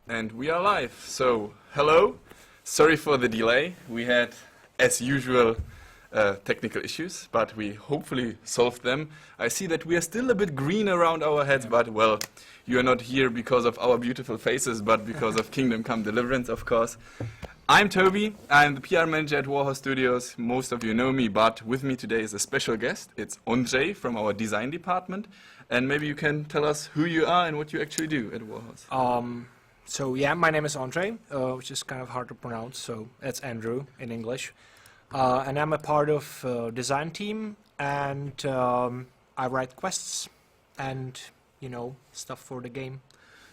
And we are live. So, hello. Sorry for the delay. We had, as usual, technical issues, but we hopefully solved them. I see that we are still a bit green around our heads, but well, you are not here because of our beautiful faces, but because of Kingdom Come Deliverance, of course. I'm Tobi. I'm the PR manager at Warhorse Studios. Most of you know me, but with me today is a special guest. It's Ondra from our design department. And maybe you can tell us who you are and what you actually do at Warhorse. So yeah, my name is Ondra, which is kind of hard to pronounce, so that's Andrew in English. And I'm a part of design team, and I write quests and, you know, stuff for the game.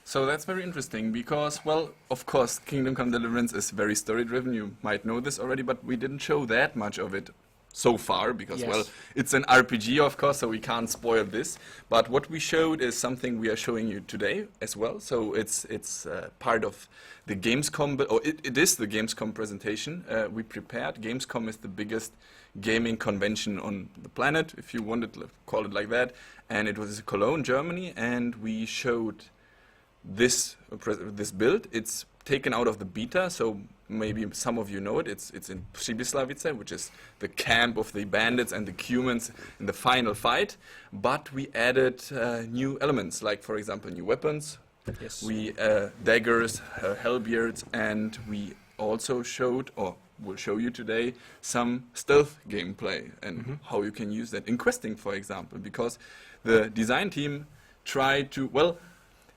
So that's very interesting because, well, of course, Kingdom Come Deliverance is very story-driven. You might know this already, but we didn't show that much of it so far because, Yes. well, it's an RPG, of course, so we can't spoil this. But what we showed is something we are showing you today as well. So it's part of the Gamescom, or it is the Gamescom presentation we prepared. Gamescom is the biggest gaming convention on the planet, if you wanted to call it like that. And it was in Cologne, Germany, and we showed this build. It's taken out of the beta, so maybe some of you know it. It's in Přibyslavice, which is the camp of the bandits and the humans in the final fight. But we added new elements, like for example new weapons. Yes. We daggers, hellbeards, and we also showed, or will show you today, some stealth gameplay and how you can use that in questing, for example, because the design team tried to, well,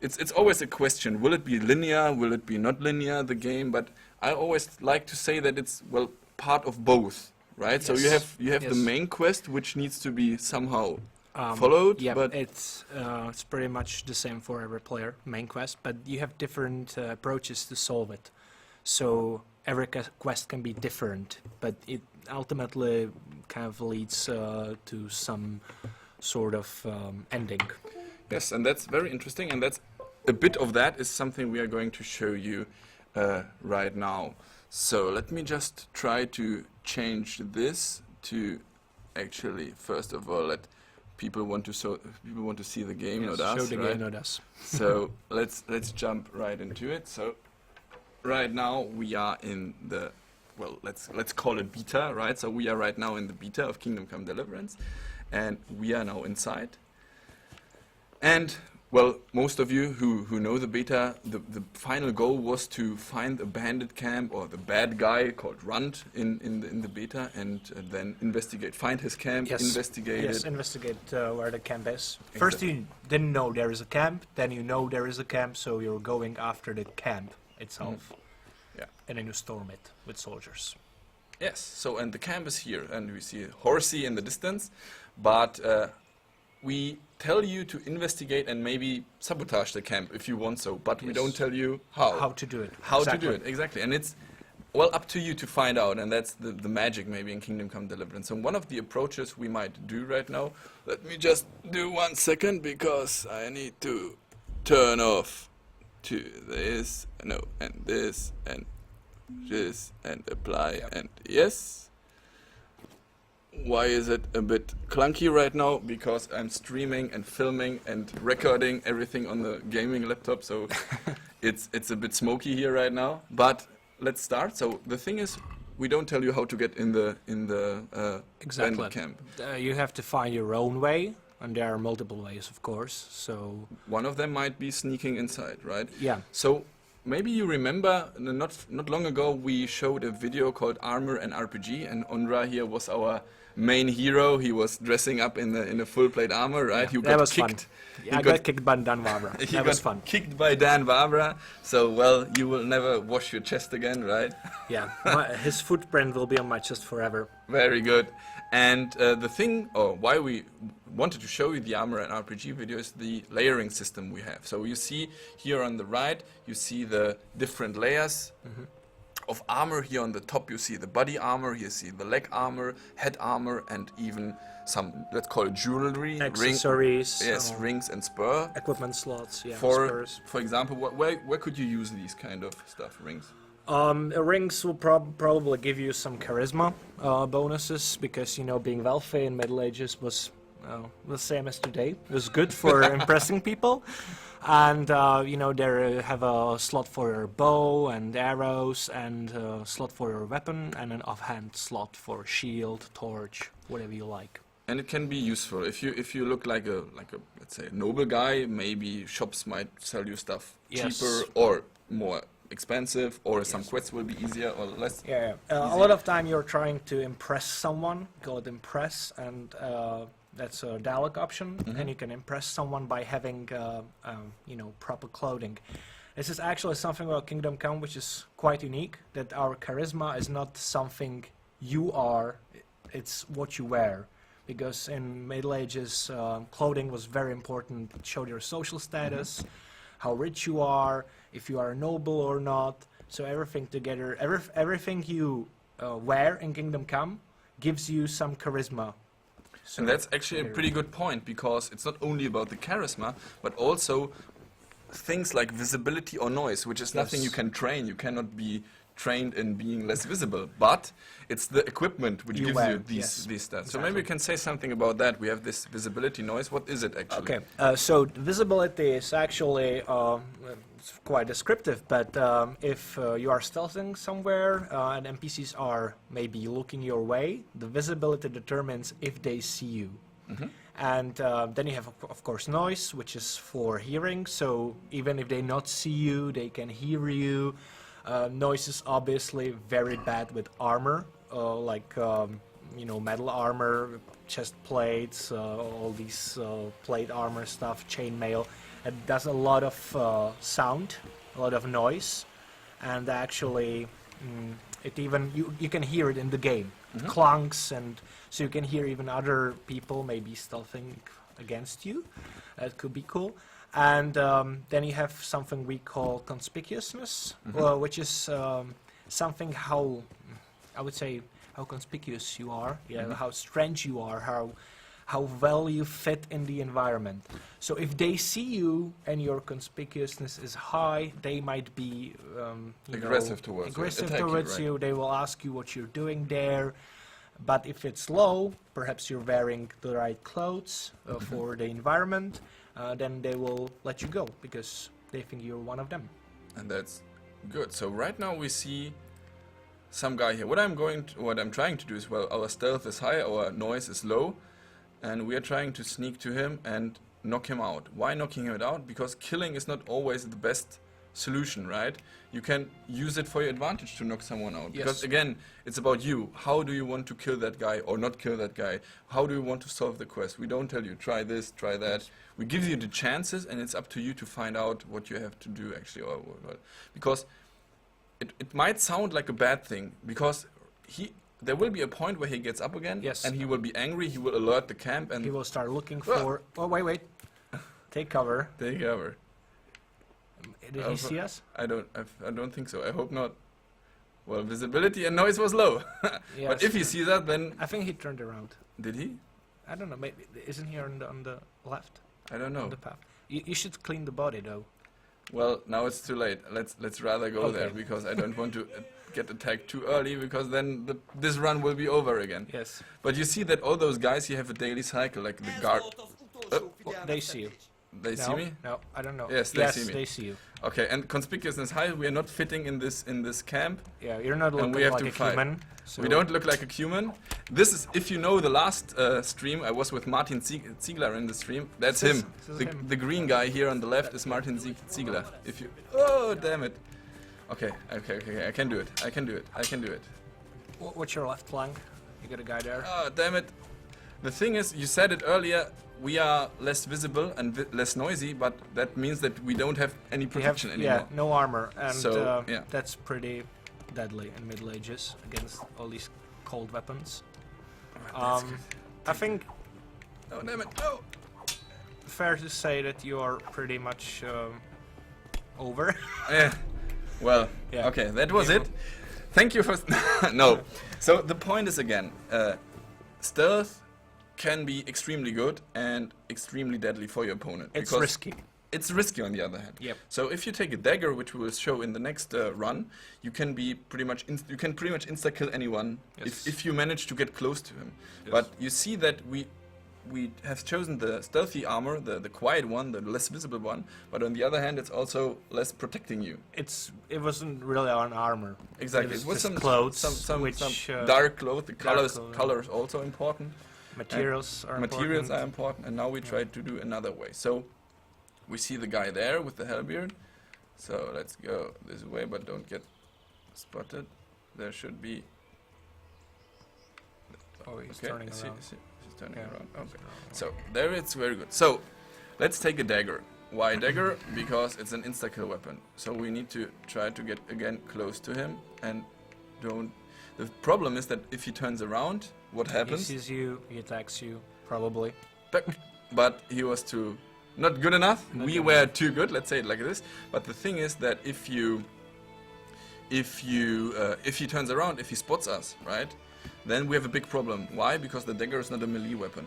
it's always a question, will it be linear, will it be not linear, the game, but I always like to say that it's, well, part of both, right? Yes. So you have Yes. the main quest, which needs to be somehow followed, Yeah, but it's pretty much the same for every player, main quest, but you have different approaches to solve it. So every quest can be different, but it ultimately kind of leads to some sort of ending. yes, and that's very interesting, and that's a bit of that is something we are going to show you right now. So let me just try to change this to actually, first of all, let people want to see the game, Yes, not us, show the right? game, not us. So let's jump right into it. So right now we are in the, well, let's call it beta, right? So we are right now in the beta of Kingdom Come Deliverance, and we are now inside. And well, most of you who know the beta, the final goal was to find a bandit camp or the bad guy called Runt in the beta, and then find his camp, Yes. investigate Yes, it. investigate where the camp is. First you didn't know there is a camp, then you know there is a camp, so you're going after the camp itself. Yeah. And then you storm it with soldiers. Yes. So and the camp is here, and we see Horsey in the distance, but we tell you to investigate and maybe sabotage the camp if you want so, but we Yes. don't tell you how. How to do it. How Exactly. to do it, exactly. And it's, well, up to you to find out, and that's the magic maybe in Kingdom Come Deliverance. So one of the approaches we might do right now, let me just do 1 second, because I need to turn off to this, no, and this, and this, and apply, and yes. Why is it a bit clunky right now? Because I'm streaming and filming and recording everything on the gaming laptop, so it's a bit smoky here right now. But let's start. So the thing is, we don't tell you how to get in the Exactly. bandit camp. You have to find your own way, and there are multiple ways, of course. So One of them might be sneaking inside, right? yeah, So maybe you remember, not long ago we showed a video called Armor and RPG, and Ondra here was our main hero. He was dressing up in a full plate armor, right? You that got was kicked. fun. Yeah, I got kicked by Dan Wabra. He That got was fun. kicked by Dan Wabra. So well, you will never wash your chest again, right? Yeah, his footprint will be on my chest forever. Very good. And the thing, or why we wanted to show you the Armor and RPG video is the layering system we have. So you see here on the right, you see the different layers of armor. Here on the top you see the body armor, here you see the leg armor, head armor, and even some, let's call it jewelry, Accessories, rings and spur. equipment slots, yeah, For spurs. example, where could you use these kind of stuff, rings? Rings will probably give you some charisma bonuses, because, you know, being wealthy in Middle Ages was the same as today. It was good for impressing people. And you know, there have a slot for your bow and arrows, and a slot for your weapon, and an offhand slot for shield, torch, whatever you like. And it can be useful if you look like a let's say noble guy. Maybe shops might sell you stuff Yes. cheaper or more expensive, or some Yes. quests will be easier or less. Yeah, a easy. lot of time you're trying to impress someone, call it impress, and that's a dialogue option, and you can impress someone by having, you know, proper clothing. This is actually something about Kingdom Come which is quite unique, that our charisma is not something you are, it's what you wear. Because in Middle Ages, clothing was very important. It showed your social status, how rich you are, if you are noble or not. So everything together, everything you wear in Kingdom Come gives you some charisma. So And that's actually a pretty good point, because it's not only about the charisma, but also things like visibility or noise, which is nothing Yes. you can train. You cannot be trained in being less visible, but it's the equipment which You gives wear, you yes, these stats. So exactly. maybe you can say something about that. We have this visibility noise. What is it actually? Okay, so visibility is actually it's quite descriptive, but if you are stealthing somewhere and NPCs are maybe looking your way, the visibility determines if they see you. And then you have, of course, noise, which is for hearing, so even if they not see you, they can hear you. Noise is obviously very bad with armor, like you know, metal armor, chest plates, all these plate armor stuff, chainmail. It does a lot of sound, a lot of noise, and actually, it even you can hear it in the game. It clunks, and so you can hear even other people maybe stealthing against you. That could be cool. And then you have something we call conspicuousness, which is something how, I would say, how conspicuous you are, how strange you are, how well you fit in the environment. So if they see you and your conspicuousness is high, they might be Aggressive towards you, aggressive attack you, towards right. you. They will ask you what you're doing there. But if it's low, perhaps you're wearing the right clothes for the environment, then they will let you go because they think you're one of them. And that's good. So right now we see some guy here. What I'm trying to do is, well, our stealth is high, our noise is low, and we are trying to sneak to him and knock him out. Why knocking him out? Because killing is not always the best solution, right? You can use it for your advantage to knock someone out. Yes. Because again, it's about you. How do you want to kill that guy or not kill that guy? How do you want to solve the quest? We don't tell you, try this, try that. We give you the chances, and it's up to you to find out what you have to do actually. Because it might sound like a bad thing, because there will be a point where he gets up again, Yes. and he will be angry, he will alert the camp, and He will start looking for... Oh, wait. Take cover. take over. Did he see us? I don't think so. I hope not. Well, visibility and noise was low. But Yes. if you see that, then I think he turned around. did he? I don't know. Maybe isn't he on the left? I don't know. On the path. You should clean the body though. Well, now it's too late. Let's rather go there, Okay. because I don't want to get attacked too early, because then this run will be over again. Yes. But you see that all those guys here have a daily cycle, like the guard. They see you. They see me? No, I don't know. Yes, they see me. They see you. Okay, and conspicuousness high. We are not fitting in this camp. Yeah, you're not And looking we have like to a fight. human. So We don't look like a human. This is, if you know the last stream, I was with Martin Ziegler in the stream. That's This is- him. this is him. The green guy here on the left is Martin Ziegler. If you, oh damn it. Okay, I can do it. I can do it. What's your left flank? You got a guy there. Oh damn it. The thing is, you said it earlier. We are less visible and less noisy, but that means that we don't have any We have, protection anymore. no armor, and So, yeah. that's pretty deadly in Middle Ages against all these cold weapons. That's I think Oh damn it! No. fair to say that you are pretty much over. Yeah. Well, Yeah. okay, that was Yeah. it. Thank you for... no. So the point is, again, stealth can be extremely good and extremely deadly for your opponent. It's because risky. It's risky on the other hand. Yep. So if you take a dagger, which we will show in the next run, you can be pretty much insta kill anyone Yes. if you manage to get close to him. Yes. But you see that we have chosen the stealthy armor, the quiet one, the less visible one, but on the other hand, it's also less protecting you. It wasn't really on armor. Exactly. It It was was just some clothes, some which, dark clothes. The dark colors also important. materials are Materials important. are important, and now we try to do another way. So we see the guy there with the hellbeard. So let's go this way, but don't get spotted. There should be. Oh, he's Okay, turning is around. he's turning Yeah, around. he's Okay. around. So there it's very good. So let's take a dagger. Why dagger? Because it's an insta-kill weapon. So we need to try to get again close to him and don't. The problem is that if he turns around, what He happens? sees you, he attacks you, probably. But he was too not good enough. Not We good were enough. too good. Let's say it like this. But the thing is that if he turns around, if he spots us, right, then we have a big problem. Why? Because the dagger is not a melee weapon.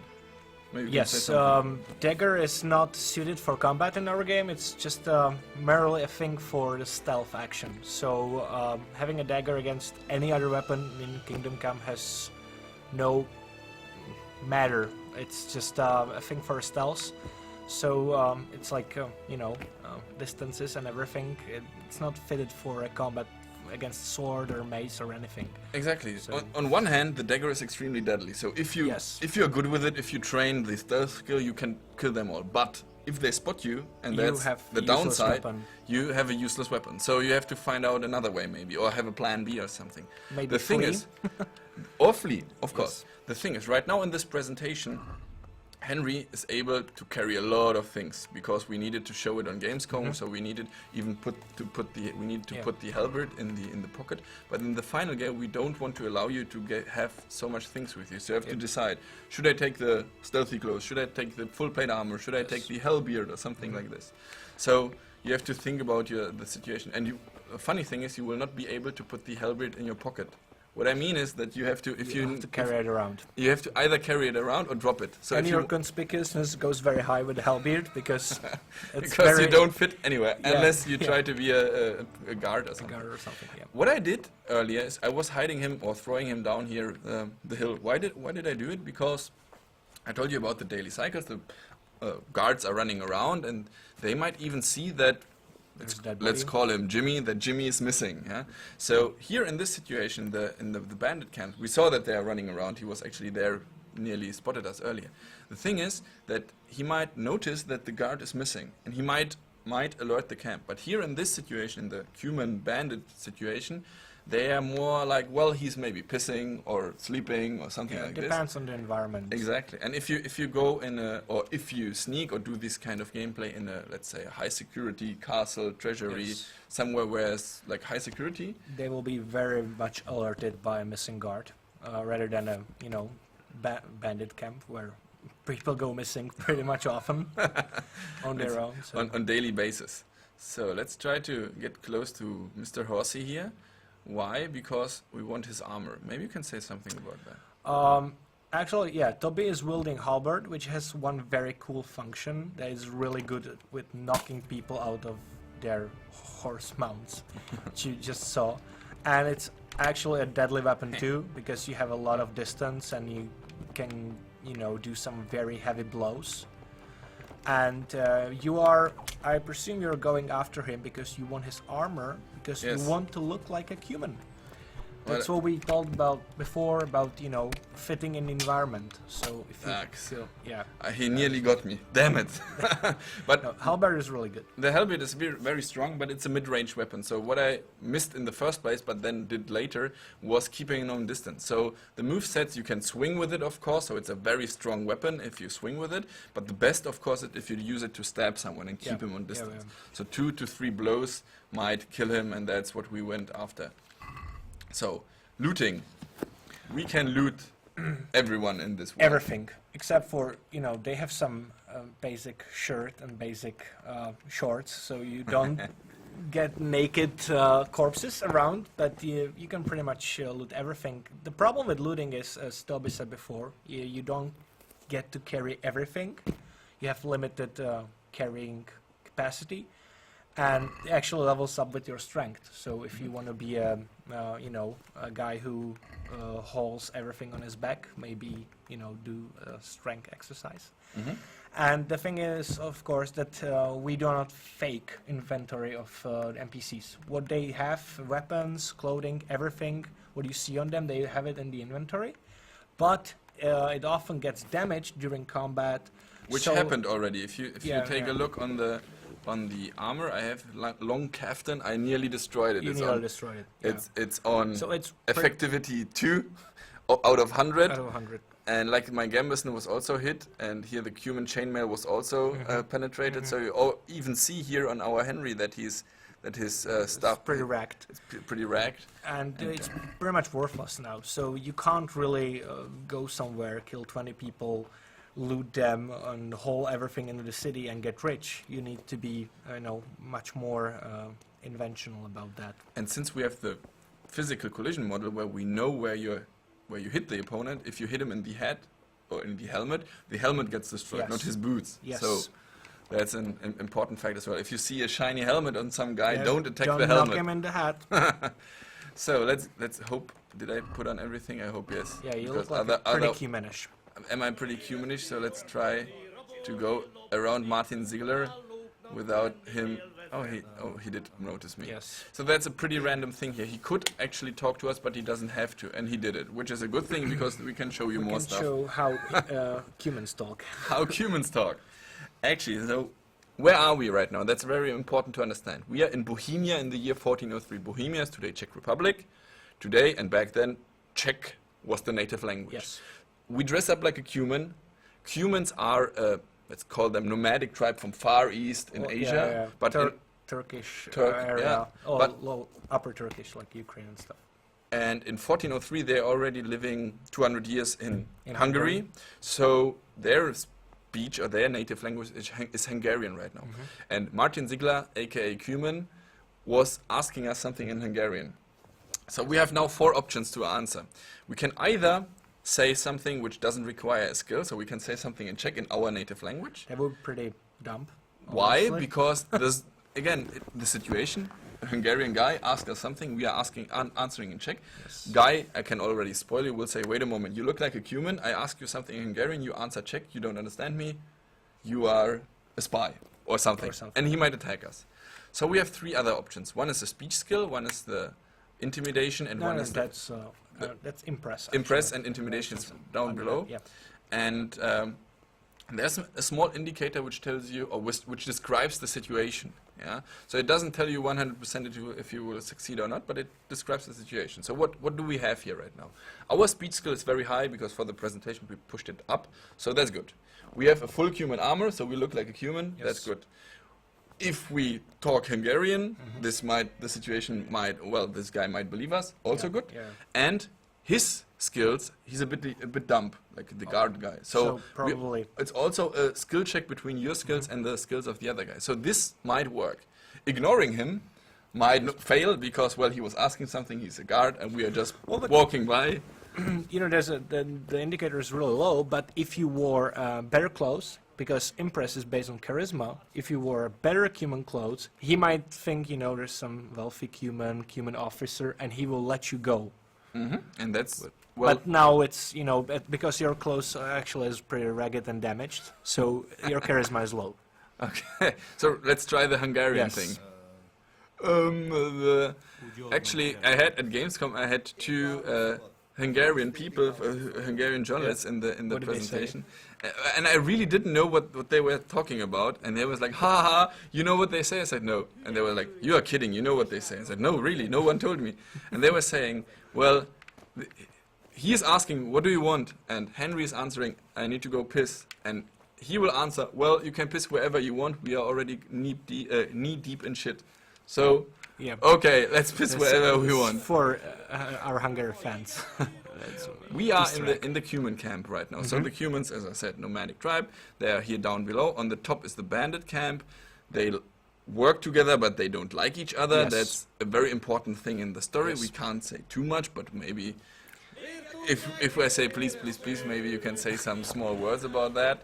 Maybe you can say Yes, something. dagger is not suited for combat in our game. It's just merely a thing for the stealth action. So having a dagger against any other weapon in Kingdom Come has no matter. It's just a thing for stealth. So it's like distances and everything. It's not fitted for a combat against sword or mace or anything. Exactly. So- On one hand, the dagger is extremely deadly. So if you're good with it, if you train the stealth skill, you can kill them all. But if they spot you, and You that's have the useless downside, weapon. you have a useless weapon. So you have to find out another way, maybe, or have a plan B or something. Maybe The thing flee. is, or flee, of course. Yes. The thing is, right now in this presentation, Henry is able to carry a lot of things because we needed to show it on Gamescom, so we needed even put the halberd in the pocket. But in the final game, we don't want to allow you to have so much things with you. So you have to decide: should I take the stealthy clothes? Should I take the full plate armor? Should I take the hellbeard or something like this? So you have to think about the situation. And the funny thing is, you will not be able to put the hellbeard in your pocket. What I mean is that you have to, You have to carry it around. you have to either carry it around or drop it. So And if your you, conspicuousness goes very high with the hellbeard because it's because very you don't fit anywhere Yeah, unless you yeah. try to be a guard or something. guard or something. Yeah. What I did earlier is I was hiding him or throwing him down here the hill. Why did I do it? Because I told you about the daily cycles. The guards are running around and they might even see that. There's a dead Let's body. call him Jimmy. That Jimmy is missing. Yeah? So here in this situation, in the bandit camp, we saw that they are running around. He was actually there, nearly spotted us earlier. The thing is that he might notice that the guard is missing, and he might alert the camp. But here in this situation, in the human bandit situation, they are more like, well, he's maybe pissing or sleeping or something Yeah, like it this. depends on the environment. Exactly, and if you go in or if you sneak or do this kind of gameplay in a, let's say, a high security castle treasury, Yes. somewhere where it's like high security, They will be very much alerted by a missing guard, rather than a bandit camp where people go missing pretty much often on their own. So. on daily basis. So let's try to get close to Mr. Horsey here. Why? Because we want his armor. Maybe you can say something about that. Actually, yeah, Tobi is wielding halberd, which has one very cool function that is really good with knocking people out of their horse mounts, which you just saw. And it's actually a deadly weapon too, because you have a lot of distance and you can, do some very heavy blows. And I presume you're going after him because you want his armor, because Yes. you want to look like a human. Well, That's what we talked about before, about, fitting in the environment. So if you Thanks. feel, yeah. He nearly got me. Damn it. But No, halberd is really good. the halberd is very strong, but it's a mid-range weapon. So what I missed in the first place, but then did later, was keeping it on distance. So the move sets, you can swing with it, of course. So it's a very strong weapon if you swing with it. But the best, of course, is if you use it to stab someone and keep Yeah. him on Yeah, distance. yeah. So 2 to 3 blows might kill him, and that's what we went after. So looting, we can loot everyone in this world. Everything, except for, they have some basic shirt and basic shorts, so you don't get naked corpses around, but you can pretty much loot everything. The problem with looting is, as Tobi said before, you don't get to carry everything. You have limited carrying capacity, and it actually levels up with your strength. So if you want to be a a guy who hauls everything on his back, maybe do a strength exercise. And the thing is, of course, that we do not fake inventory of NPCs. What they have, weapons, clothing, everything, what you see on them, they have it in the inventory. But it often gets damaged during combat. Which so happened already. If you take a look on the armor, I have long caftan. I nearly destroyed it. You nearly destroyed it. Yeah. It's on So it's effectivity 2 out of 100. Out of 100. And like my Gambison was also hit, and here the Cuman chainmail was also penetrated. So you even see here on our Henry that his stuff Pretty racked. It's pretty racked. And it's pretty much worthless now. So you can't really go somewhere, kill 20 people, loot them, and haul everything into the city and get rich. You need to be, much more inventional about that. And since we have the physical collision model where we know where you hit the opponent, if you hit him in the head or in the helmet gets destroyed, Yes. not his boots. Yes. So that's an important fact as well. If you see a shiny helmet on some guy, don't attack Don't the helmet. knock him in the head. So let's hope. Did I put on everything? I hope yes. Yeah, you Because look like pretty Cumanish. Am I pretty humanish? So let's try to go around Martin Ziegler without him. He did notice me. Yes. So that's a pretty random thing here. He could actually talk to us, but he doesn't have to, and he did it, which is a good thing because we can show you more Can stuff. show how humans talk. How humans talk. Actually, so where are we right now? That's very important to understand. We are in Bohemia in the year 1403. Bohemia is today Czech Republic. Today and back then, Czech was the native language. Yes. We dress up like a Cuman. Cumans are, let's call them nomadic tribe from Far East in Asia. Yeah. But Turkish Turk- area. yeah, Oh, but- low, upper Turkish, like Ukraine and stuff. and in 1403, they're already living 200 years in In Hungary. Hungary. So their speech or their native language is Hungarian right now. And Martin Ziegler, aka Cuman, was asking us something in Hungarian. So we have now 4 options to answer. We can either say something which doesn't require a skill, so we can say something in Czech in our native language. They were pretty dumb. Why? honestly. Because there's, again, the situation, a Hungarian guy asks us something, we are answering in Czech. Yes. Guy, I can already spoil you, will say, wait a moment, you look like a Cuman, I ask you something in Hungarian, you answer Czech, you don't understand me, you are a spy, or something. And he might attack us. So we have 3 other options. One is the speech skill, one is the intimidation, and one is that's impress. impress actually. and intimidation is Impress down under below. that, yeah. And there's a small indicator which tells you, or which describes the situation. Yeah. So it doesn't tell you 100% if you will succeed or not, but it describes the situation. So what do we have here right now? Our speech skill is very high because for the presentation we pushed it up, so that's good. We have a full Cuman armor, so we look like a Cuman. Yes. That's good. If we talk Hungarian, this guy might believe us. Also good. Yeah. And his skills, he's a bit dumb, like the guard guy. So probably it's also a skill check between your skills and the skills of the other guy. So this might work. Ignoring him might fail because, well, he was asking something, he's a guard, and we are just walking by. there's the indicator is really low, but if you wore better clothes, because impress is based on charisma, if you wore better Cuman clothes, he might think, there's some wealthy Cuman officer, and he will let you go. And that's, well, But now it's, because your clothes actually is pretty ragged and damaged, so your charisma is low. okay. So let's try the Hungarian Yes. thing. Actually, I had at Gamescom, I had 2 Hungarian people, Hungarian journalists in the What did they say? presentation, and I really didn't know what they were talking about. And they was like, "Ha ha, you know what they say?" I said, "No," and they were like, "You are kidding, you know what they say?" I said, "No, really, no one told me." And they were saying, "Well, he is asking, what do you want?" And Henry is answering, "I need to go piss." And he will answer, "Well, you can piss wherever you want. We are already knee deep in shit. So." Yeah. Okay, let's piss wherever we want. For our Hungary fans. We are in the Cuman camp right now. So the Cumans, as I said, nomadic tribe. They are here down below. On the top is the bandit camp. They work together, but they don't like each other. Yes. That's a very important thing in the story. Yes. We can't say too much, but maybe if I say please, please, please, maybe you can say some small words about that.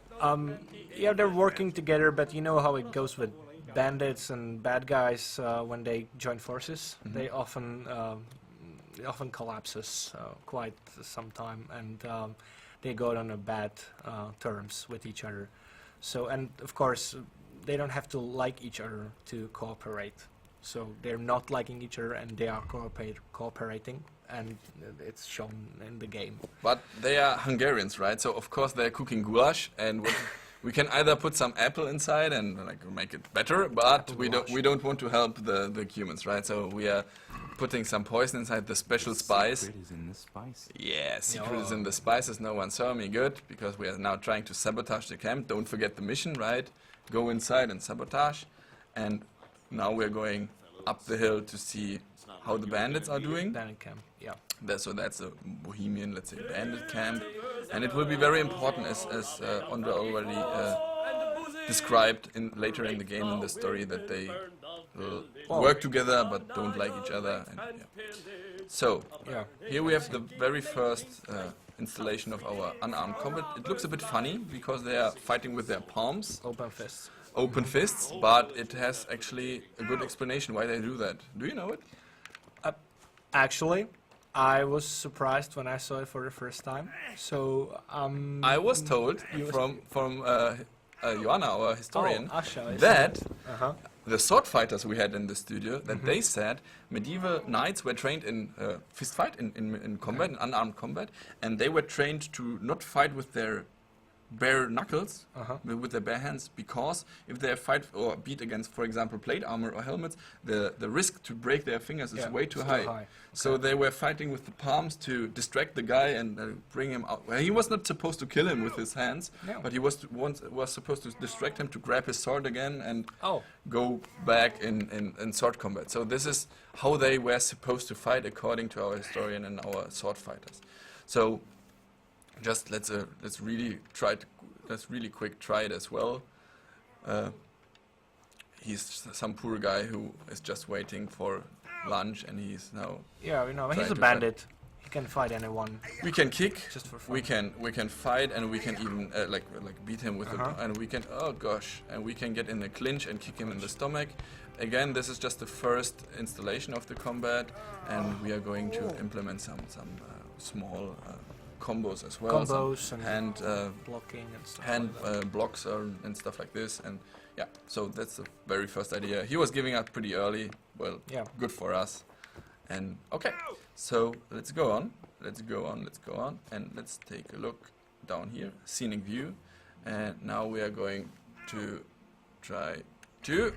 Yeah, they're working together, but you know how it goes with bandits and bad guys when they join forces, they often collapses quite some time, and they go on a bad terms with each other. So, and of course, they don't have to like each other to cooperate. So they're not liking each other, and they are cooperating, and it's shown in the game. But they are Hungarians, right? So of course they're cooking goulash, and we can either put some apple inside and like make it better, but we don't want to help the humans, right? So we are putting some poison inside, the special spice. Secret is in the spice. Yeah, secret is in the spices. No one saw me. Good, because we are now trying to sabotage the camp. Don't forget the mission, right? Go inside and sabotage. And now we're going up the hill to see how the bandits are doing. Bandit camp, yeah. So that's a Bohemian, let's say, bandit camp. And it will be very important, as Ondra already described later in the game, in the story, that they will work together but don't like each other. And, yeah. So, here we have the very first installation of our unarmed combat. It looks a bit funny because they are fighting with their palms. Open fists, but it has actually a good explanation why they do that. Do you know it? Actually, I was surprised when I saw it for the first time. So I was told from Joanna, our historian, Asha, that the sword fighters we had in the studio, that they said medieval knights were trained in fist fight, in combat, in unarmed combat, and they were trained to not fight with their bare knuckles, with their bare hands, because if they fight or beat against, for example, plate armor or helmets, the risk to break their fingers is way too high. Okay. So they were fighting with the palms to distract the guy and bring him out. Well, he was not supposed to kill him with his hands, but he was supposed to distract him to grab his sword again and go back in sword combat. So this is how they were supposed to fight according to our historian and our sword fighters. So just let's really quick try it as well. He's some poor guy who is just waiting for lunch, and he's now. Yeah, you know, he's a bandit. He can fight anyone. We can kick. Just for fun. We can fight, and we can even like beat him with and we can and we can get in a clinch and kick him in the stomach. Again, this is just the first installation of the combat, and we are going to implement some small combos as well. Combos and hand blocking and stuff. Hand blocks and stuff like this, and yeah. So that's the very first idea. He was giving up pretty early. Well, good for us. And okay, so let's go on, and let's take a look down here, scenic view, and now we are going to try to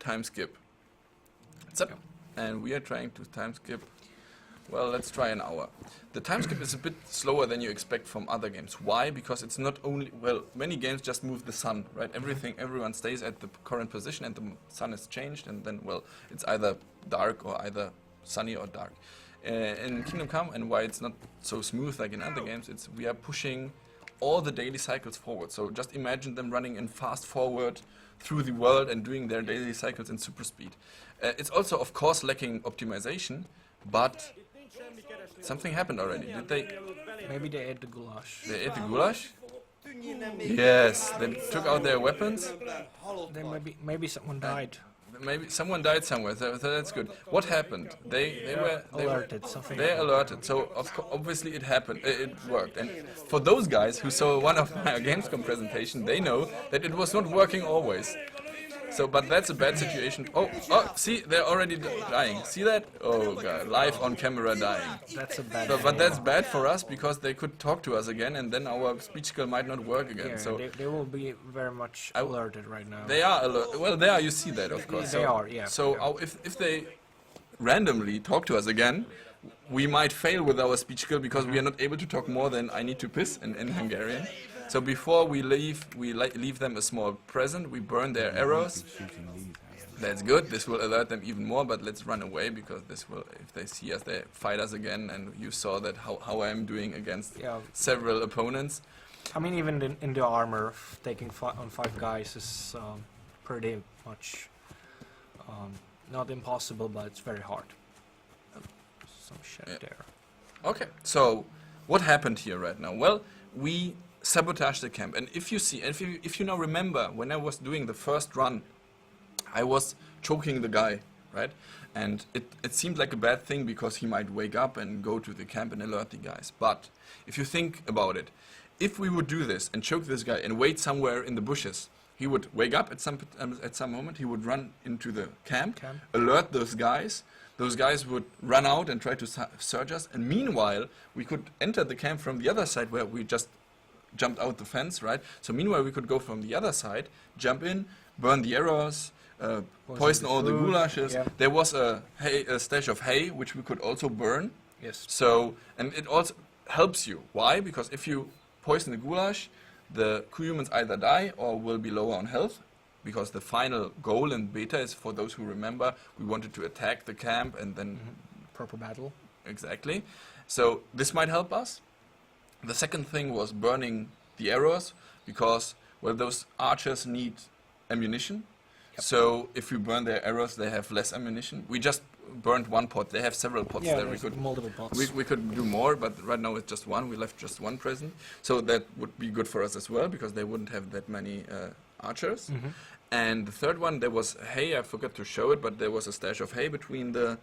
time skip. And we are trying to time skip. Well, let's try an hour. The time skip is a bit slower than you expect from other games. Why? Because it's not only, well, many games just move the sun, right? Everyone stays at the current position and the sun is changed, and then, well, it's either dark or either sunny or dark. In Kingdom Come, and why it's not so smooth like in other games, we are pushing all the daily cycles forward. So just imagine them running in fast forward through the world and doing their daily cycles in super speed. It's also, of course, lacking optimization, but something happened already. Did they? Maybe they ate the goulash. They ate the goulash? Yes, they took out their weapons. Then maybe someone died. Maybe someone died somewhere, so that's good. What happened? They were alerted. Something. They alerted. So obviously it happened. It worked. And for those guys who saw one of my Gamescom presentation, they know that it was not working always. So, but that's a bad situation. Oh, see, they're already dying. See that? Oh god, live on camera dying. That's a bad. But that's bad for us because they could talk to us again, and then our speech skill might not work again. Yeah, so they will be very much alerted right now. They are alert. Well, there you see that, of course. They are, yeah. So if they randomly talk to us again, we might fail with our speech skill because we are not able to talk more than "I need to piss" in Hungarian. So before we leave, we leave them a small present. We burn their arrows. That's good. This will alert them even more. But let's run away because this will, if they see us, they fight us again. And you saw that how I am doing against several opponents. I mean, even in the armor, taking on 5 guys is pretty much not impossible, but it's very hard. Some shit there. Okay. So what happened here right now? Well, we sabotage the camp, and if you now remember when I was doing the first run I was choking the guy, right? And it seemed like a bad thing because he might wake up and go to the camp and alert the guys. But if you think about it, if we would do this and choke this guy and wait somewhere in the bushes, he would wake up at some moment, he would run into the camp. Alert those guys. Those guys would run out and try to search us. And meanwhile, we could enter the camp from the other side where we just jumped out the fence, right? So meanwhile, we could go from the other side, jump in, burn the arrows, poison all the goulashes. Yeah. There was a stash of hay, which we could also burn. Yes. So, and it also helps you. Why? Because if you poison the goulash, the humans either die or will be lower on health. Because the final goal in beta is, for those who remember, we wanted to attack the camp and then... Proper battle. Exactly. So this might help us. The second thing was burning the arrows, because, well, those archers need ammunition. Yep. So if we burn their arrows, they have less ammunition. We just burned one pot. They have several pots there. We could multiple pots. We could do more, but right now it's just one. We left just one present. So that would be good for us as well, because they wouldn't have that many archers. And the third one, there was hay. I forgot to show it, but there was a stash of hay between the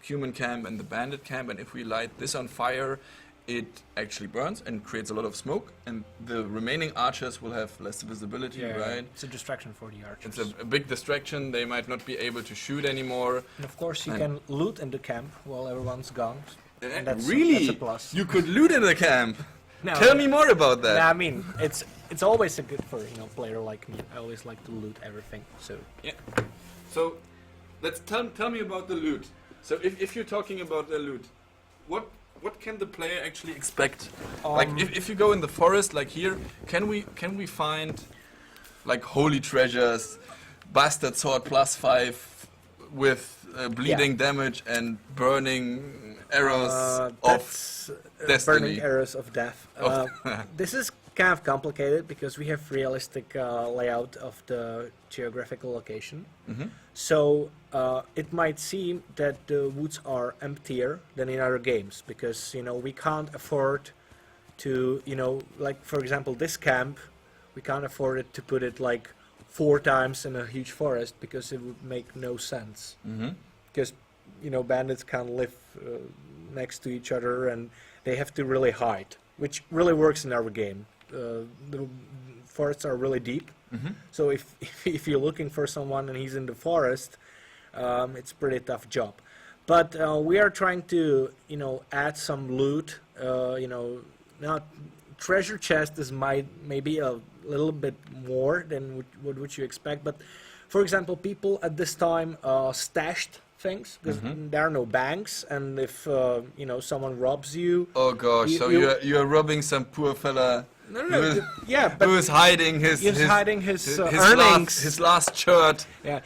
human camp and the bandit camp. And if we light this on fire, it actually burns and creates a lot of smoke. And the remaining archers will have less visibility, right? It's a distraction for the archers. It's a big distraction. They might not be able to shoot anymore. And of course, you can loot in the camp while everyone's gone. And that's really? That's a plus. You could loot in the camp? No, Tell me more about that. I mean, it's always a good for player like me. I always like to loot everything. So yeah. So let's tell me about the loot. So if you're talking about the loot, what can the player actually expect? Like if you go in the forest, like here, can we find like holy treasures, bastard sword +5 with bleeding damage and burning arrows of destiny. Burning arrows of death. This is kind of complicated because we have realistic layout of the geographical location. So it might seem that the woods are emptier than in other games because we can't afford to like for example this camp, we can't afford it to put it like 4 times in a huge forest because it would make no sense. Because bandits can't live next to each other and they have to really hide, which really works in our game. The forests are really deep, so if you're looking for someone and he's in the forest, it's a pretty tough job. But we are trying to add some loot. Now treasure chest is maybe a little bit more than what you expect, but for example, people at this time stashed things because there are no banks, and if someone robs you, oh gosh, you're robbing some poor fella. No, but who is hiding his earnings, his last shirt. Yeah,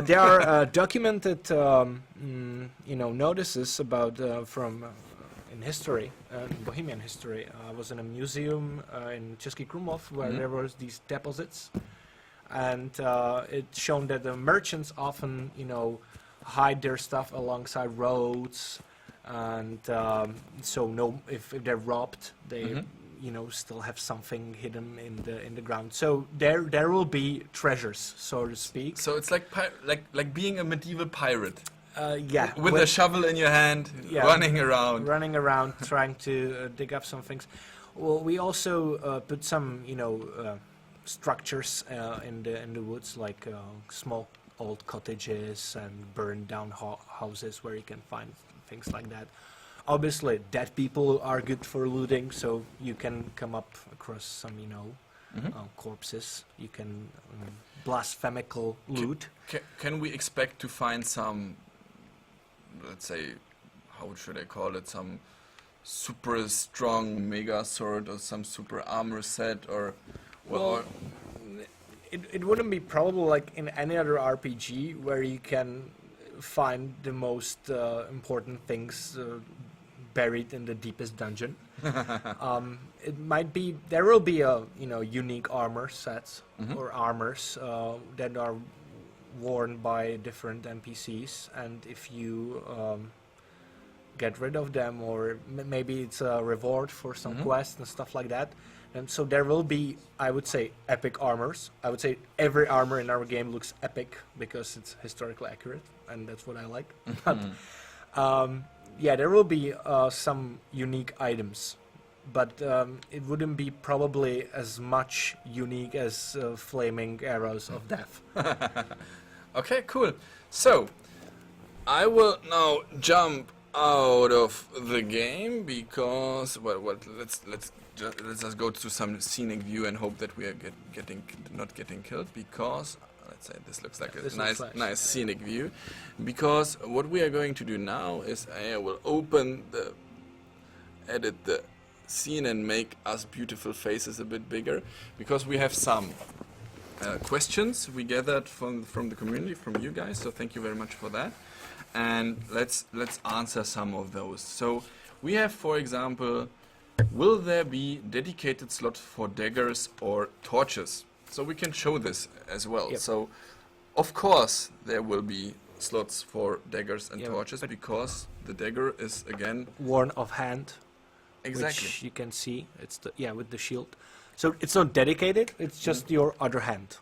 there are documented notices about from in history, Bohemian history. I was in a museum in Český Krumlov where there were these deposits, and it shown that the merchants often hide their stuff alongside roads, and so if they're robbed, they still have something hidden in the ground. So there will be treasures, so to speak. So it's like being a medieval pirate. Yeah. With a shovel in your hand, running around, trying to dig up some things. Well, we also put some structures in the woods, like small old cottages and burned down houses where you can find things like that. Obviously, dead people are good for looting, so you can come up across some, corpses. You can blasphemical loot. Can we expect to find some, let's say, how should I call it, some super strong mega sword or some super armor set or? Well, it wouldn't be probable like in any other RPG where you can find the most important things buried in the deepest dungeon. It might be there will be a unique armor sets or armors that are worn by different NPCs, and if you get rid of them, or maybe it's a reward for some quest and stuff like that. And so there will be, I would say, epic armors. I would say every armor in our game looks epic because it's historically accurate, and that's what I like. But yeah, there will be some unique items, but it wouldn't be probably as much unique as flaming arrows of death. Okay, cool. So I will now jump out of the game because let's just go to some scenic view and hope that we are not getting killed, because let's say this looks like a nice scenic view. Because what we are going to do now is I will edit the scene and make us beautiful faces a bit bigger, because we have some questions we gathered from the community, from you guys, so thank you very much for that. And let's answer some of those. So we have, for example, will there be dedicated slots for daggers or torches? So we can show this as well. Yep. So of course there will be slots for daggers and torches, because the dagger is again worn of hand. exactly Which you can see. It's with the shield. So it's not dedicated. It's just your other hand,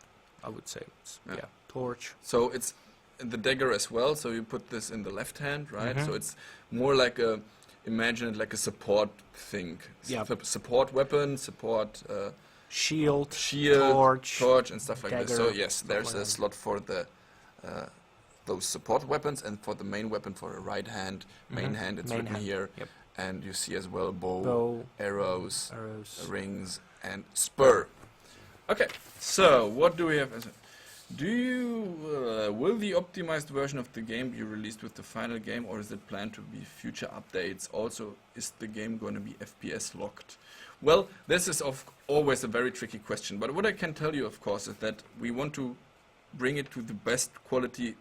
I would say. It's, torch. So it's the dagger as well. So you put this in the left hand, right? So it's more like imagine it like a support thing. Support weapon, support shield, torch, and stuff like dagger, this. So yes, there's a slot for the those support weapons, and for the main weapon, for a right hand, main hand. It's written here. Yep. And you see as well bow, arrows, rings, and spur. Okay, so what do we have? Will the optimized version of the game be released with the final game, or is it planned to be future updates? Also, is the game going to be FPS locked? Well, this is always a very tricky question, but what I can tell you, of course, is that we want to bring it to the best quality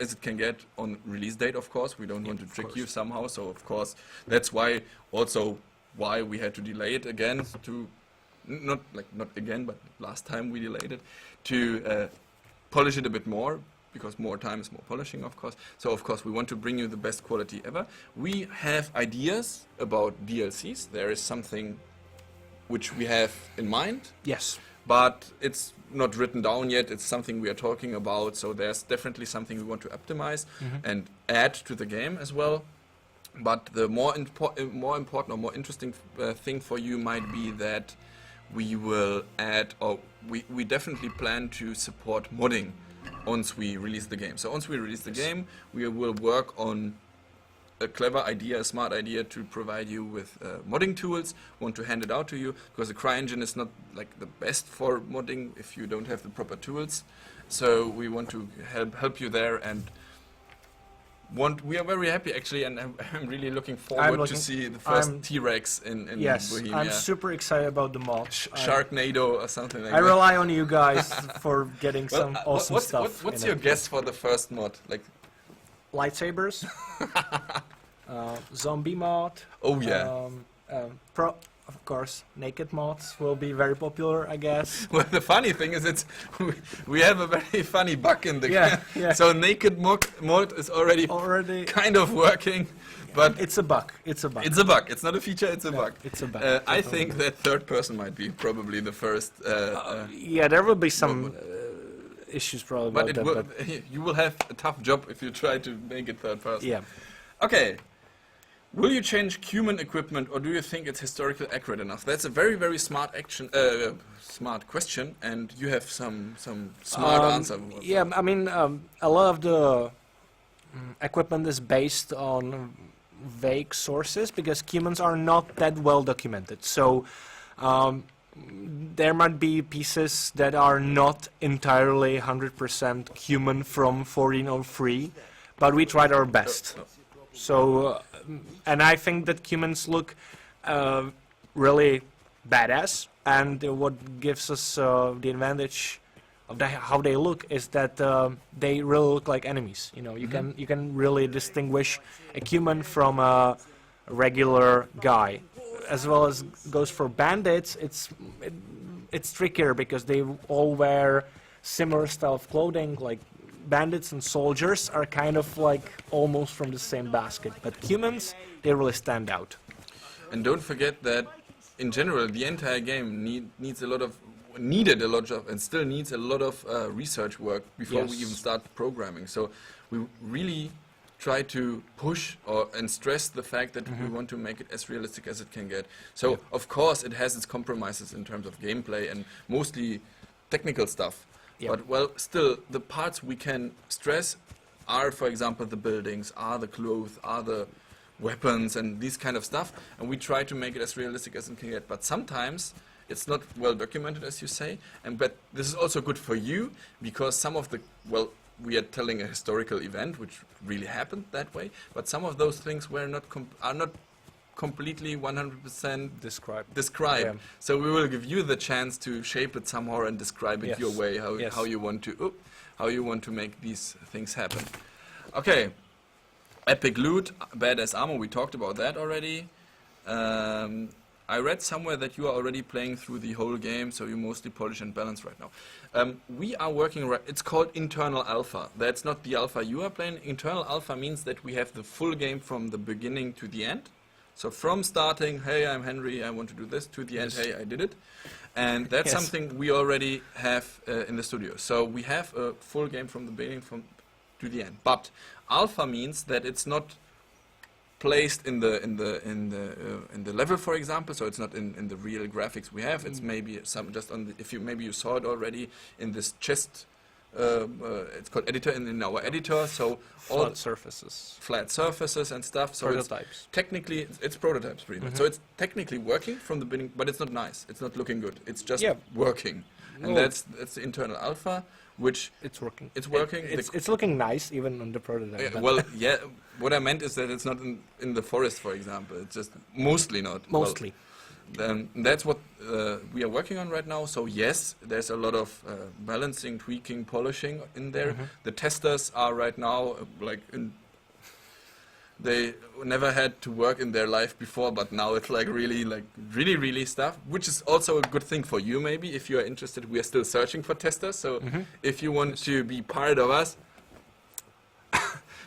as it can get on release date, of course. We don't want to trick you somehow, so of course that's why we had to delay it again, to not again, but last time we delayed it, to polish it a bit more, because more time is more polishing, of course. So of course we want to bring you the best quality ever. We have ideas about DLCs. There is something which we have in mind. Yes. But it's not written down yet. It's something we are talking about. So there's definitely something we want to optimize and add to the game as well. But the more important or more interesting thing for you might be that we will add, or we definitely plan to support modding once we release the game. So once we release the game, we will work on a clever idea, a smart idea to provide you with modding tools. Want to hand it out to you, because the CryEngine is not like the best for modding if you don't have the proper tools. So we want to help you there, and we are very happy actually, and I'm really looking forward to see the first T-Rex in Bohemia. I'm super excited about the mod. Sharknado or something like that. I rely on you guys for getting some awesome stuff. What's your guess for the first mod? Like lightsabers, zombie mod. Oh yeah. Of course, naked mods will be very popular, I guess. Well, the funny thing is, we have a very funny bug in the game. Yeah. So naked mod is already kind of working, but it's a bug. It's a bug. It's a bug. It's not a feature. It's a bug. It's a bug. I think that third person might be probably the first. Yeah, there will be some issues probably. But about you will have a tough job if you try to make it third person. Yeah. Okay. Will you change human equipment, or do you think it's historically accurate enough? That's a very, very smart question, and you have some smart answer. Yeah, I mean, a lot of the equipment is based on vague sources, because humans are not that well documented. So there might be pieces that are not entirely 100% human from 1403, but we tried our best. So, and I think that humans look really badass, and what gives us the advantage of how they look is that they really look like enemies. You know, you can really distinguish a human from a regular guy. As well as goes for bandits, it's trickier because they all wear similar style of clothing, like bandits and soldiers are kind of like almost from the same basket, but humans, they really stand out. And don't forget that, in general, the entire game needed a lot of, and still needs a lot of research work before we Yes. even start programming. So we really try to push and stress the fact that we want to make it as realistic as it can get. So of course it has its compromises in terms of gameplay and mostly technical stuff. Yeah. But well, still the parts we can stress are, for example, the buildings, are the clothes, are the weapons and these kind of stuff, and we try to make it as realistic as it can get. But sometimes it's not well documented, as you say, but this is also good for you because some of the, well, we are telling a historical event which really happened that way, but some of those things were not are not completely 100% described. Yeah. So we will give you the chance to shape it somehow and describe it Yes. your way, Yes. how you want to make these things happen. Okay, epic loot, badass armor. We talked about that already. I read somewhere that you are already playing through the whole game, so you mostly polish and balance right now. We are working, it's called internal alpha. That's not the alpha you are playing. Internal alpha means that we have the full game from the beginning to the end. So from starting, hey, I'm Henry, I want to do this, to the end, Yes. hey, I did it. And that's Yes. something we already have in the studio. So we have a full game from the beginning to the end. But alpha means that it's not placed in the level, for example. So it's not in the real graphics we have. It's maybe some just on the, if you maybe you saw it already in this chest. It's called editor in our editor. So all Flat surfaces. flat surfaces and stuff. So Prototypes. it's technically it's prototypes pretty much. So it's technically working from the beginning, but it's not nice. It's not looking good. It's just Yeah. working, and Well- that's the internal alpha, which It's working. It's working. It's looking nice even on the prototype. but well, yeah. What I meant is that it's not in the forest, for example. It's just mostly not. Well, mostly. that's what we are working on right now. So yes, there's a lot of balancing, tweaking, polishing in there. The testers are right now they never had to work in their life before, but now it's really stuff, which is also a good thing for you maybe. If you are interested, we are still searching for testers. So if you want to be part of us,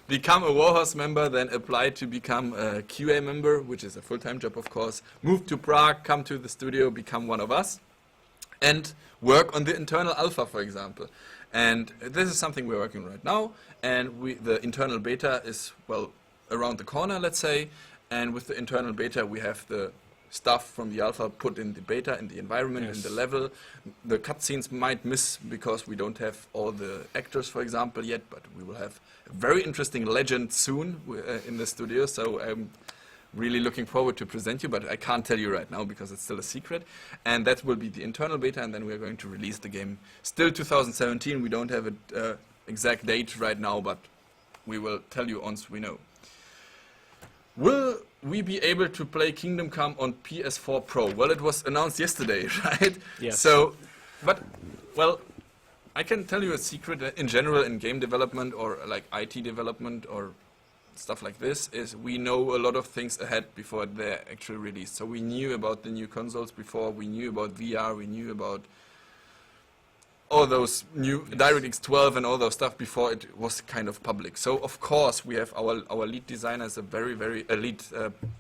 become a Warhorse member, then apply to become a QA member, which is a full-time job, of course. Move to Prague, come to the studio, become one of us, and work on the internal alpha, for example. And this is something we're working on right now. And the internal beta is, well, around the corner, let's say. And with the internal beta, we have the stuff from the alpha put in the beta, in the environment, in Yes. the level. The cutscenes might miss because we don't have all the actors, for example, yet, but we will have a very interesting legend soon in the studio, so I'm really looking forward to present you, but I can't tell you right now because it's still a secret. And that will be the internal beta, and then we're going to release the game still 2017. We don't have an exact date right now, but we will tell you once we know. Will we be able to play Kingdom Come on PS4 Pro? Well, it was announced yesterday, right? Yes. So, but, well, I can tell you a secret in general in game development or like IT development or stuff like this is we know a lot of things ahead before they're actually released. So we knew about the new consoles before, we knew about VR, we knew about all those new DirectX 12 and all those stuff before it was kind of public. So of course we have our lead designer is a very elite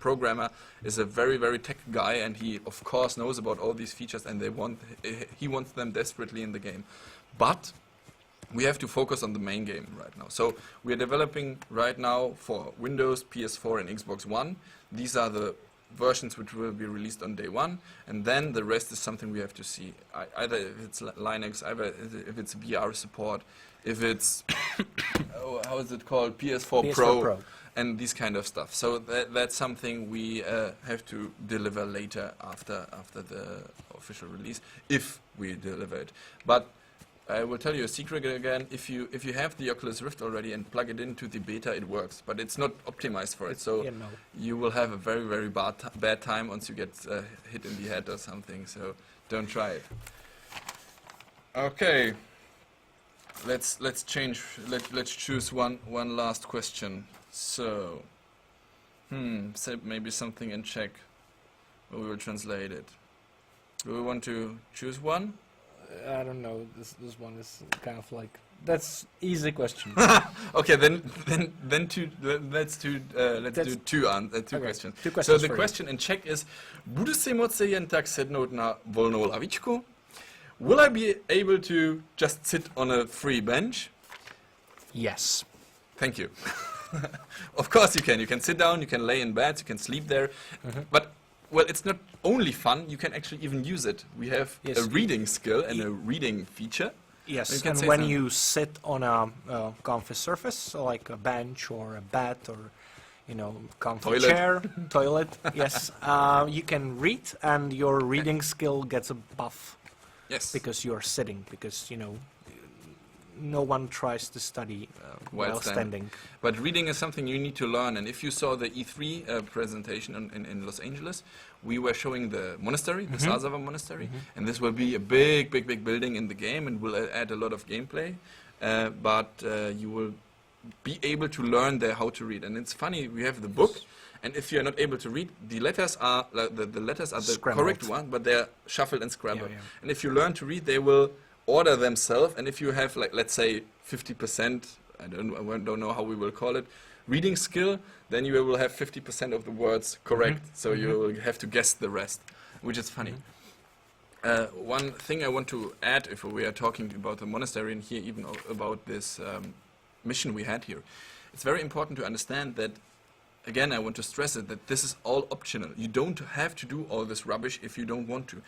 programmer, is a very tech guy, and he of course knows about all these features, and he wants them desperately in the game. But we have to focus on the main game right now. So we are developing right now for Windows, PS4 and Xbox One. These are the versions which will be released on day one, and then the rest is something we have to see. Either if it's Linux, either if it's VR support, if it's how is it called, PS4 Pro, and these kind of stuff. So that's something we have to deliver later after the official release, if we deliver it. But I will tell you a secret again. If you have the Oculus Rift already and plug it into the beta, it works. But it's not optimized for it, so Yeah, no. you will have a very bad time once you get hit in the head or something. So don't try it. Okay. Let's change. Let's choose one last question. So, say maybe something in Czech. We will translate it. Do we want to choose one? I don't know. This one is kind of like That's easy question. Okay, let's do two Okay, questions. two So questions the for you. question in Czech is: budu si moci jen tak sednout na volnou lavičku? Will I be able to just sit on a free bench? Yes. Thank you. Of course you can. You can sit down, you can lay in bed, you can sleep there. But, well, it's not only fun, you can actually even use it. We have Yes. a reading skill and a reading feature. You Yes, can and say when something. you sit on a comfy surface, so like a bench or a bed or, comfy Toilet. chair, toilet, yes, you can read and your reading skill gets a buff Yes. because you're sitting, because, no one tries to study while standing. But reading is something you need to learn. And if you saw the E3 presentation in Los Angeles, we were showing the monastery, the Sazava monastery. And this will be a big building in the game and will add a lot of gameplay. But you will be able to learn there how to read. And it's funny, we have the book. And if you're not able to read, the letters are the letters are the Scrambled. correct one, but they're shuffled and scrambled. Yeah. And if you learn to read, they will order themselves. And if you have, like, let's say 50%, I don't know how we will call it, reading skill, then you will have 50% of the words correct. So you will have to guess the rest, which is funny. One thing I want to add, if we are talking about the monastery and here even about this mission we had here, it's very important to understand that, again, I want to stress it, that this is all optional. You don't have to do all this rubbish if you don't want to.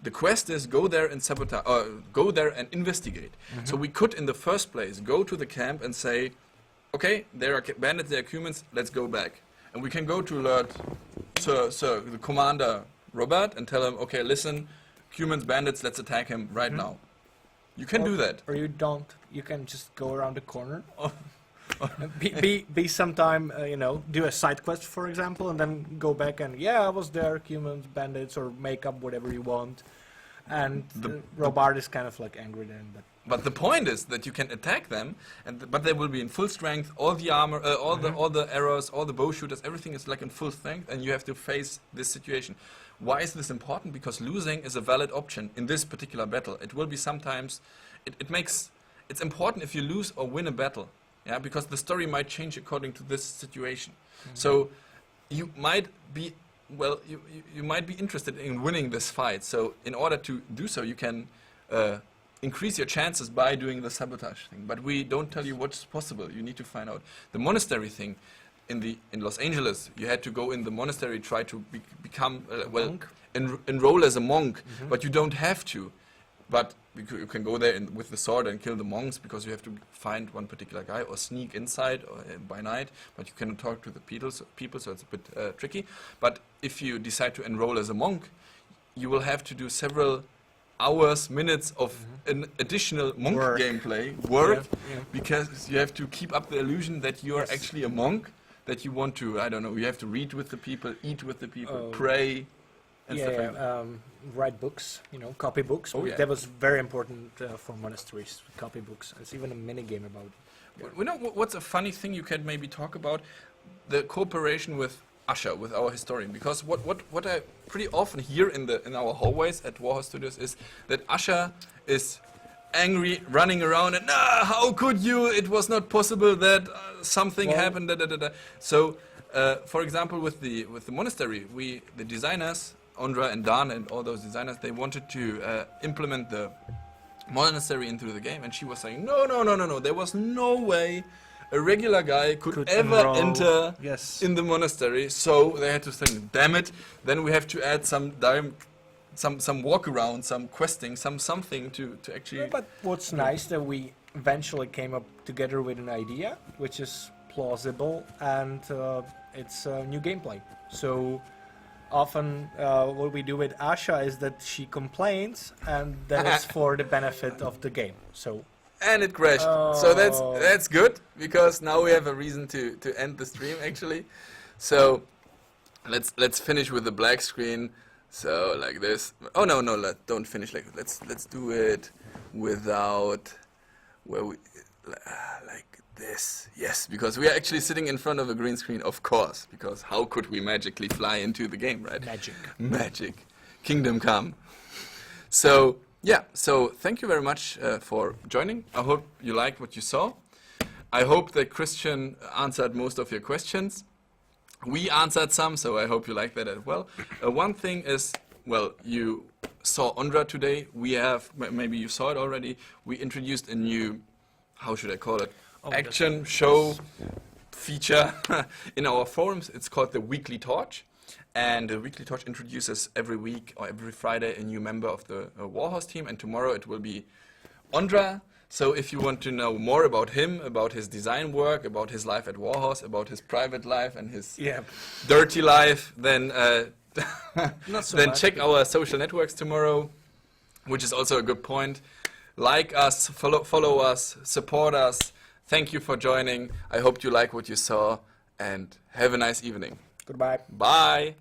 The quest is go there and sabotage, or go there and investigate. So we could, in the first place, go to the camp and say, okay, there are bandits, there are humans, let's go back. And we can go to alert Sir, the commander, Robert, and tell him, okay, listen, humans, bandits, let's attack him right now. You can do that. Or you don't. You can just go around the corner. be sometime, do a side quest, for example, and then go back and, I was there, humans, bandits, or make up whatever you want. And Robert is kind of like angry then. But the point is that you can attack them, but they will be in full strength. All the armor, all the arrows, all the bow shooters, everything is like in full strength, and you have to face this situation. Why is this important? Because losing is a valid option in this particular battle. It will be sometimes. It's important if you lose or win a battle, because the story might change according to this situation. So you might be. Well, you might be interested in winning this fight. So in order to do so, you can increase your chances by doing the sabotage thing. But we don't tell you what's possible. You need to find out. The monastery thing in Los Angeles, you had to go in the monastery, try to become monk? enroll as a monk, but you don't have to. But you can go there with the sword and kill the monks, because you have to find one particular guy or sneak inside or, by night, but you cannot talk to the people, so it's a bit tricky. But if you decide to enroll as a monk, you will have to do several hours, minutes of an additional monk gameplay work, because you have to keep up the illusion that you are actually a monk, that you want to, I don't know, you have to read with the people, eat with the people, pray. Write books, copy books. Oh, yeah. That was very important for monasteries, copy books. There's even a mini game about it. We know what's a funny thing you can maybe talk about? The cooperation with Usher, with our historian. Because what I pretty often hear in our hallways at Warhorse Studios is that Usher is angry, running around, and how could you? It was not possible that something happened. Da, da, da, da. So, for example, with the monastery, the designers, Ondra and Dan and all those designers, they wanted to implement the monastery into the game, and she was saying, no, there was no way a regular guy could ever enter in the monastery, so they had to think, damn it, then we have to add some walk around, some questing, something to actually... But what's nice that we eventually came up together with an idea, which is plausible, and it's new gameplay. So often what we do with Asha is that she complains, and that is for the benefit of the game. So. And it crashed. So that's good, because now we have a reason to end the stream actually. So let's finish with the black screen. So like this. Oh no, don't finish like that. Let's do it without like this. Yes, because we are actually sitting in front of a green screen, of course, because how could we magically fly into the game, right? Magic. Kingdom come. So Yeah, so thank you very much for joining. I hope you liked what you saw. I hope that Christian answered most of your questions. We answered some, so I hope you like that as well. One thing is, well, you saw Ondra today. We have, maybe you saw it already, we introduced a new, how should I call it, action show feature in our forums. It's called the Weekly Torch. And the Weekly Torch introduces every week or every Friday a new member of the Warhorse team. And tomorrow it will be Ondra. So if you want to know more about him, about his design work, about his life at Warhorse, about his private life and his dirty life, then check our social networks tomorrow, which is also a good point. Like us, follow us, support us. Thank you for joining. I hope you like what you saw and have a nice evening. Goodbye. Bye.